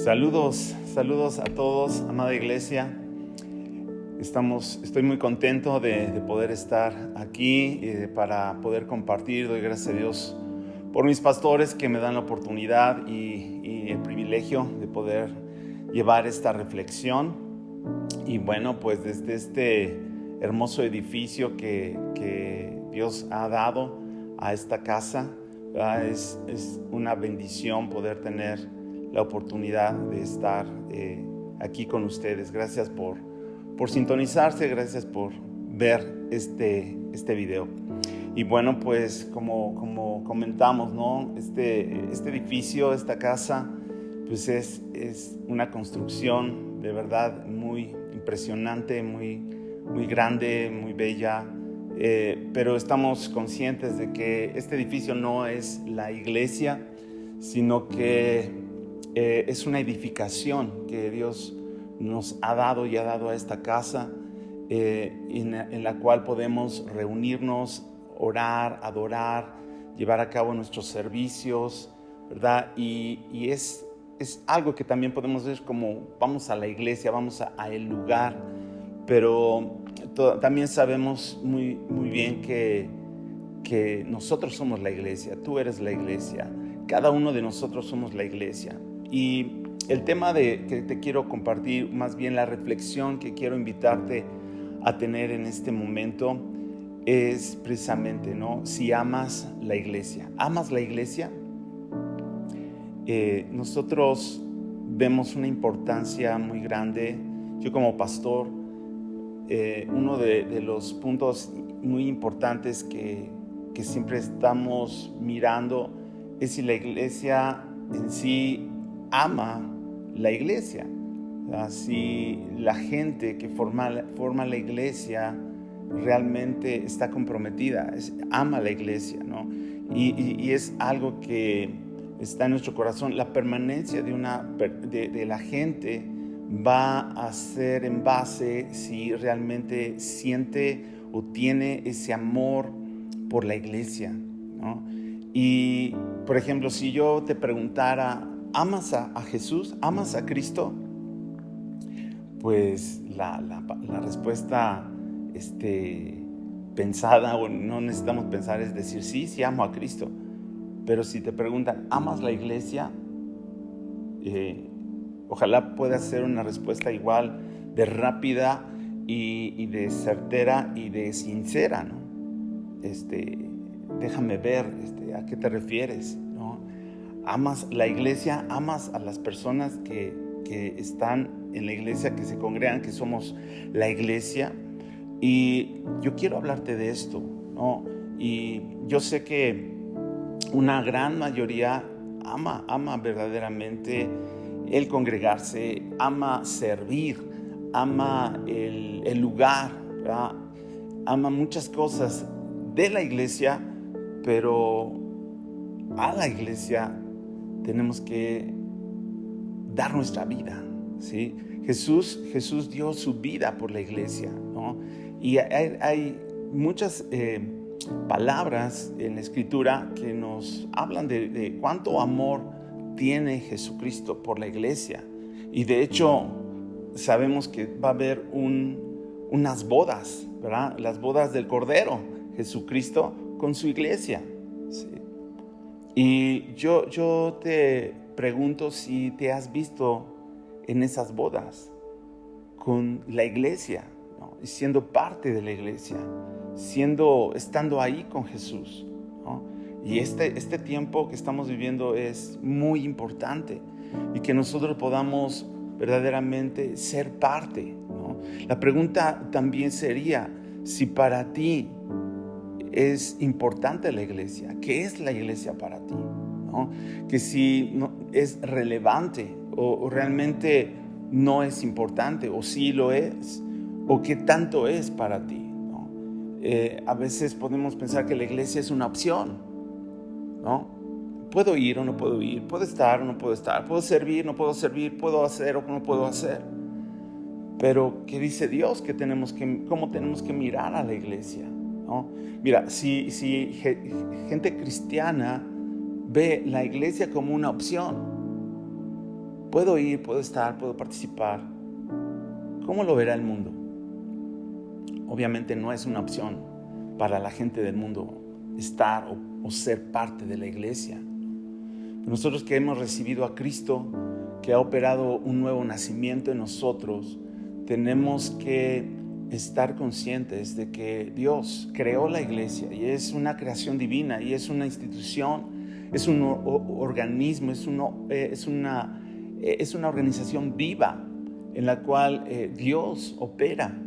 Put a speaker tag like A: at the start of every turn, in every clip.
A: Saludos a todos, amada iglesia. Estoy muy contento de poder estar aquí para poder compartir. Doy gracias a Dios por mis pastores que me dan la oportunidad y el privilegio de poder llevar esta reflexión. Y bueno, pues desde este hermoso edificio que Dios ha dado a esta casa, es una bendición poder tener la oportunidad de estar aquí con ustedes. Gracias por sintonizarse, gracias por ver este video. Y bueno, pues como comentamos, ¿no? Este edificio, esta casa, pues es una construcción de verdad muy impresionante, muy grande, muy bella. Pero estamos conscientes de que este edificio no es la iglesia, sino que es una edificación que Dios nos ha dado y ha dado a esta casa, en la cual podemos reunirnos, orar, adorar, llevar a cabo nuestros servicios, ¿verdad? Y es algo que también podemos ver como vamos a la iglesia, vamos a el lugar, pero también sabemos muy bien que nosotros somos la iglesia, tú eres la iglesia, cada uno de nosotros somos la iglesia. Y el tema que te quiero compartir, más bien la reflexión que quiero invitarte a tener en este momento, es precisamente, ¿no? Si amas la iglesia. ¿Amas la iglesia? Nosotros vemos una importancia muy grande. Yo como pastor, uno de los puntos muy importantes que siempre estamos mirando es si la iglesia en sí ama la iglesia, si la gente que forma la iglesia realmente está comprometida, ama la iglesia, ¿no? Y es algo que está en nuestro corazón. La permanencia de la gente va a ser en base si realmente siente o tiene ese amor por la iglesia, ¿no? Y, por ejemplo, si yo te preguntara, ¿amas a Jesús? ¿Amas a Cristo? Pues la respuesta pensada, o no necesitamos pensar, es decir, sí amo a Cristo. Pero si te preguntan, ¿amas la iglesia? Ojalá pueda ser una respuesta igual de rápida y de certera y de sincera, ¿no? Déjame ver a qué te refieres, ¿no? ¿Amas la iglesia? ¿Amas a las personas que están en la iglesia, que se congregan, que somos la iglesia? Y yo quiero hablarte de esto, ¿no? Y yo sé que una gran mayoría ama verdaderamente el congregarse, ama servir, ama el lugar, ¿verdad? Ama muchas cosas de la iglesia, pero a la iglesia tenemos que dar nuestra vida, ¿sí? Jesús dio su vida por la iglesia, ¿no? Y hay muchas palabras en la Escritura que nos hablan de cuánto amor tiene Jesucristo por la iglesia. Y de hecho sabemos que va a haber unas bodas, ¿verdad? Las bodas del Cordero, Jesucristo con su iglesia, ¿sí? Y yo te pregunto si te has visto en esas bodas con la iglesia, ¿no? Y siendo parte de la iglesia, estando ahí con Jesús, ¿no? Y este tiempo que estamos viviendo es muy importante, y que nosotros podamos verdaderamente ser parte, ¿no? La pregunta también sería, si para ti es importante la iglesia, ¿qué es la iglesia para ti? ¿No? Que si no, es relevante o realmente no es importante, o sí lo es, o qué tanto es para ti, ¿no? A veces podemos pensar que la iglesia es una opción, ¿no? ¿Puedo ir o no puedo ir? ¿Puedo estar o no puedo estar? ¿Puedo servir o no puedo servir? ¿Puedo hacer o no puedo hacer? Pero ¿qué dice Dios cómo tenemos que mirar a la iglesia, ¿no? Mira, si gente cristiana ve la iglesia como una opción, puedo ir, puedo estar, puedo participar. ¿Cómo lo verá el mundo? Obviamente no es una opción para la gente del mundo estar o ser parte de la iglesia. Nosotros que hemos recibido a Cristo, que ha operado un nuevo nacimiento en nosotros, tenemos que estar conscientes de que Dios creó la iglesia y es una creación divina y es una institución, es un organismo, es una organización viva en la cual Dios opera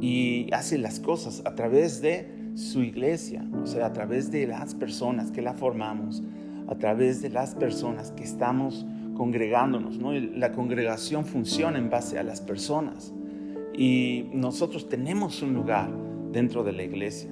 A: y hace las cosas a través de su iglesia, o sea, a través de las personas que la formamos, a través de las personas que estamos congregándonos, ¿no? La congregación funciona en base a las personas y nosotros tenemos un lugar dentro de la iglesia.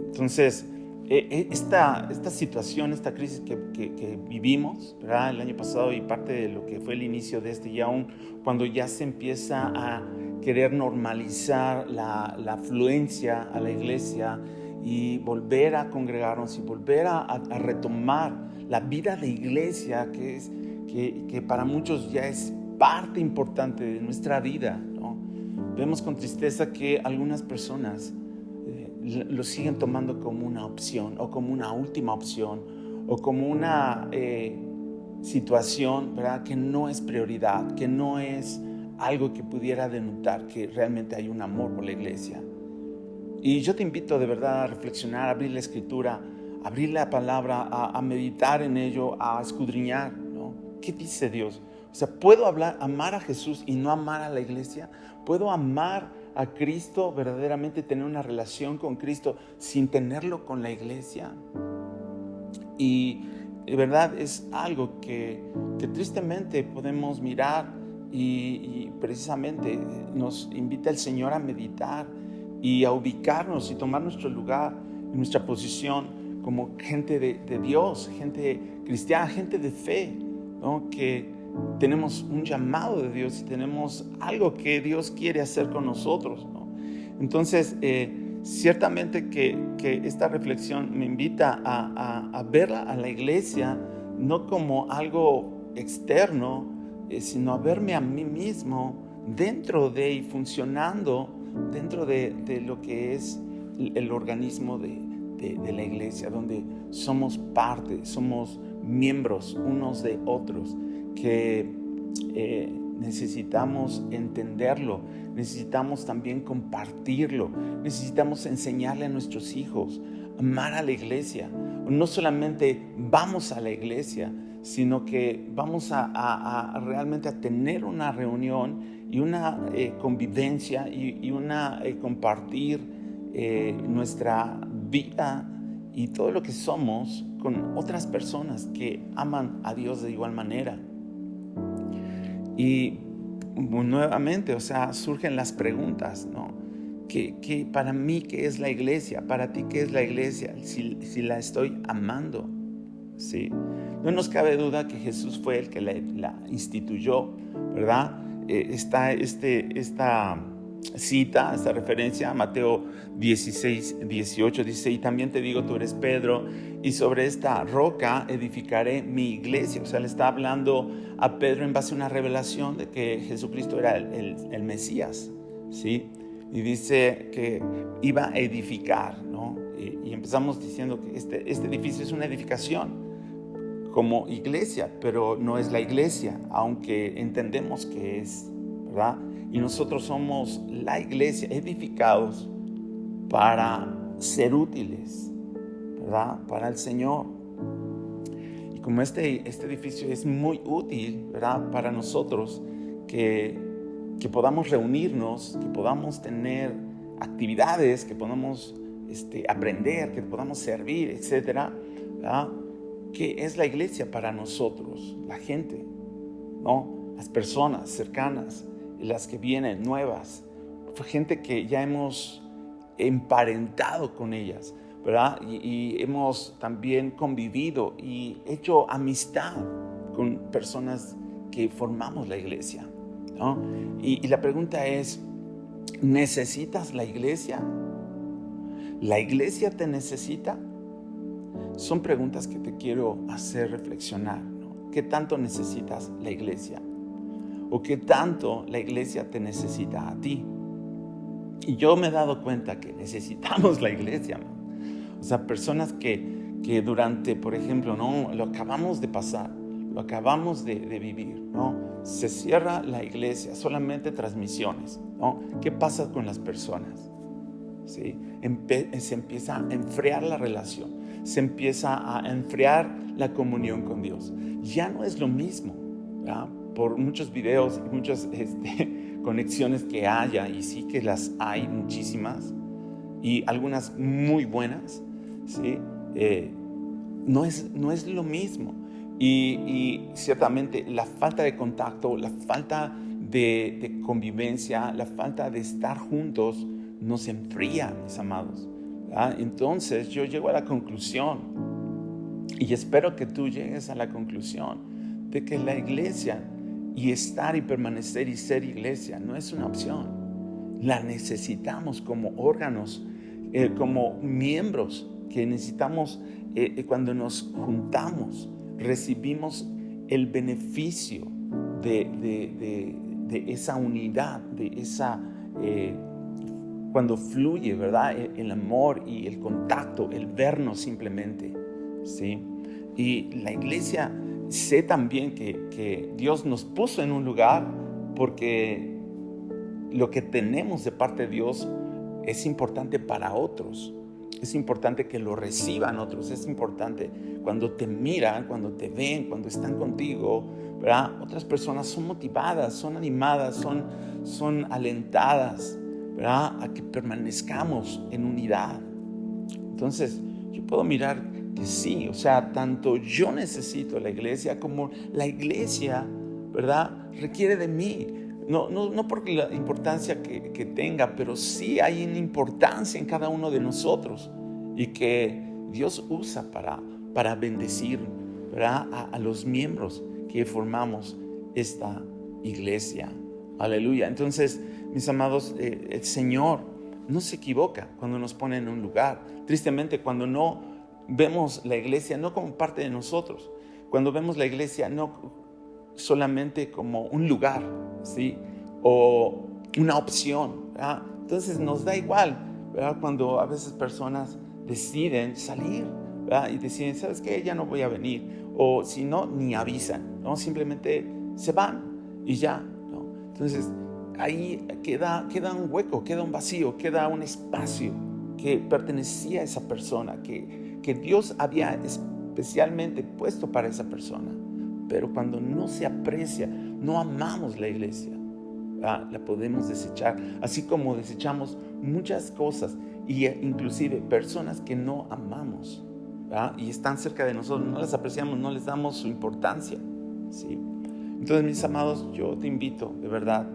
A: Entonces, esta situación, esta crisis que vivimos, ¿verdad?, el año pasado y parte de lo que fue el inicio de y aún cuando ya se empieza a querer normalizar la afluencia a la iglesia y volver a congregarnos y volver a retomar la vida de iglesia que para muchos ya es parte importante de nuestra vida, ¿no? Vemos con tristeza que algunas personas lo siguen tomando como una opción o como una última opción o como una situación, ¿verdad?, que no es prioridad, que no es algo que pudiera denotar que realmente hay un amor por la iglesia. Y yo te invito de verdad a reflexionar, a abrir la escritura, a abrir la palabra, a meditar en ello, a escudriñar, ¿no? ¿Qué dice Dios? O sea, ¿puedo amar a Jesús y no amar a la iglesia? ¿Puedo amar a Cristo, verdaderamente tener una relación con Cristo sin tenerlo con la iglesia? Y de verdad es algo que tristemente podemos mirar y precisamente nos invita el Señor a meditar y a ubicarnos y tomar nuestro lugar, nuestra posición como gente de Dios, gente cristiana, gente de fe, ¿no? Que tenemos un llamado de Dios y tenemos algo que Dios quiere hacer con nosotros, ¿no? Entonces, ciertamente que esta reflexión me invita a ver a la iglesia no como algo externo, sino a verme a mí mismo dentro de y funcionando dentro de lo que es el organismo de la iglesia, donde somos parte, somos miembros unos de otros, que necesitamos entenderlo, necesitamos también compartirlo, necesitamos enseñarle a nuestros hijos, amar a la iglesia. No solamente vamos a la iglesia, sino que vamos a realmente a tener una reunión y una convivencia y una compartir nuestra vida y todo lo que somos con otras personas que aman a Dios de igual manera. Y nuevamente, o sea, surgen las preguntas, ¿no? ¿Qué para mí qué es la iglesia? Para ti, ¿qué es la iglesia? Si la estoy amando, ¿sí? No nos cabe duda que Jesús fue el que la instituyó, ¿verdad? Está esta cita, esta referencia a Mateo 16, 18, dice: y también te digo, tú eres Pedro, y sobre esta roca edificaré mi iglesia. O sea, le está hablando a Pedro en base a una revelación de que Jesucristo era el Mesías, ¿sí? Y dice que iba a edificar, ¿no? Y empezamos diciendo que este edificio es una edificación como iglesia, pero no es la iglesia, aunque entendemos que es, ¿verdad? Y nosotros somos la iglesia, edificados para ser útiles, ¿verdad?, para el Señor. Y como este edificio es muy útil, ¿verdad?, para nosotros, que podamos reunirnos, que podamos tener actividades, que podamos aprender, que podamos servir, etcétera, ¿verdad? ¿Qué es la iglesia para nosotros? La gente, ¿no? Las personas cercanas, las que vienen nuevas, gente que ya hemos emparentado con ellas, ¿verdad? Y hemos también convivido y hecho amistad con personas que formamos la iglesia, ¿no? Y la pregunta es, ¿necesitas la iglesia? ¿La iglesia te necesita? Son preguntas que te quiero hacer reflexionar, ¿no? ¿Qué tanto necesitas la iglesia? o qué tanto la iglesia te necesita a ti. Y yo me he dado cuenta que necesitamos la iglesia, ¿no? O sea, personas que durante, por ejemplo, ¿no? Lo acabamos de pasar, lo acabamos de vivir, ¿no? Se cierra la iglesia, solamente transmisiones, ¿no? ¿Qué pasa con las personas? ¿Sí? Se empieza a enfriar la relación, se empieza a enfriar la comunión con Dios. Ya no es lo mismo, ¿verdad? Por muchos videos y muchas conexiones que haya, y sí que las hay muchísimas, y algunas muy buenas, ¿sí? No es lo mismo. Y ciertamente la falta de contacto, la falta de convivencia, la falta de estar juntos nos enfría, mis amados, ¿verdad? Entonces yo llego a la conclusión, y espero que tú llegues a la conclusión, de que la iglesia y estar y permanecer y ser iglesia no es una opción. La necesitamos como órganos, como miembros que necesitamos. Cuando nos juntamos, recibimos el beneficio de esa unidad, de esa cuando fluye, ¿verdad? El amor y el contacto, el vernos simplemente, ¿sí? Y la iglesia, sé también que Dios nos puso en un lugar porque lo que tenemos de parte de Dios es importante para otros. Es importante que lo reciban otros. Es importante cuando te miran, cuando te ven, cuando están contigo, ¿verdad? Otras personas son motivadas, son animadas, son alentadas, ¿verdad? A que permanezcamos en unidad. Entonces, yo puedo mirar que sí, o sea, tanto yo necesito la iglesia como la iglesia, ¿verdad? Requiere de mí. No por la importancia que tenga, pero sí hay una importancia en cada uno de nosotros y que Dios usa para bendecir, ¿verdad? A los miembros que formamos esta iglesia. Aleluya. Entonces, mis amados, el Señor no se equivoca cuando nos pone en un lugar. Tristemente, cuando no vemos la iglesia no como parte de nosotros, cuando vemos la iglesia no solamente como un lugar, ¿sí? O una opción, ¿verdad? Entonces nos da igual, ¿verdad? Cuando a veces personas deciden salir, ¿verdad? Y deciden, ¿sabes qué? Ya no voy a venir. O si no, ni avisan, ¿no? Simplemente se van y ya, ¿no? Entonces ahí queda un hueco, queda un vacío, queda un espacio que pertenecía a esa persona, que Dios había especialmente puesto para esa persona. Pero cuando no se aprecia, no amamos la iglesia, la podemos desechar, así como desechamos muchas cosas, y inclusive personas que no amamos, y están cerca de nosotros, no las apreciamos, no les damos su importancia, ¿sí? Entonces, mis amados, yo te invito de verdad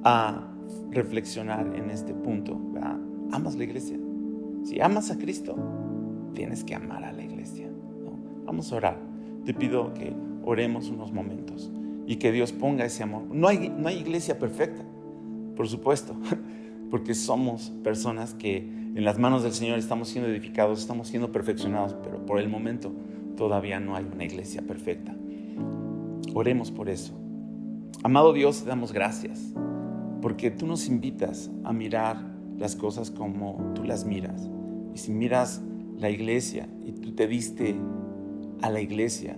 A: a reflexionar en este punto, ¿verdad? ¿Amas la iglesia? Si amas a Cristo, tienes que amar a la iglesia, ¿no? Vamos a orar. Te pido que oremos unos momentos y que Dios ponga ese amor. No hay iglesia perfecta, por supuesto, porque somos personas que en las manos del Señor estamos siendo edificados, estamos siendo perfeccionados, pero por el momento todavía no hay una iglesia perfecta. Oremos por eso. Amado Dios, te damos gracias porque tú nos invitas a mirar las cosas como tú las miras. Y si miras la iglesia y tú te diste a la iglesia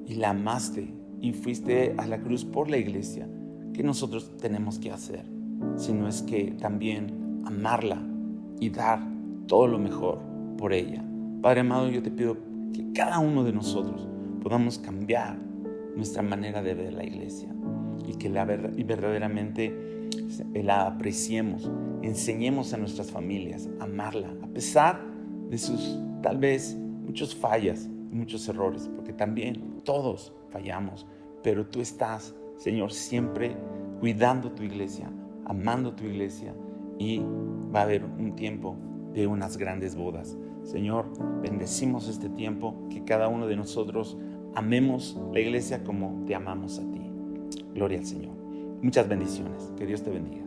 A: y la amaste y fuiste a la cruz por la iglesia, ¿qué nosotros tenemos que hacer? Si no es que también amarla y dar todo lo mejor por ella. Padre amado, yo te pido que cada uno de nosotros podamos cambiar nuestra manera de ver la iglesia y que verdaderamente la apreciemos, enseñemos a nuestras familias a amarla, a pesar de sus tal vez muchas fallas y muchos errores, porque también todos fallamos, pero tú estás, Señor, siempre cuidando tu iglesia, amando tu iglesia, y va a haber un tiempo de unas grandes bodas. Señor, bendecimos este tiempo, que cada uno de nosotros amemos la iglesia como te amamos a ti. Gloria al Señor. Muchas bendiciones. Que Dios te bendiga.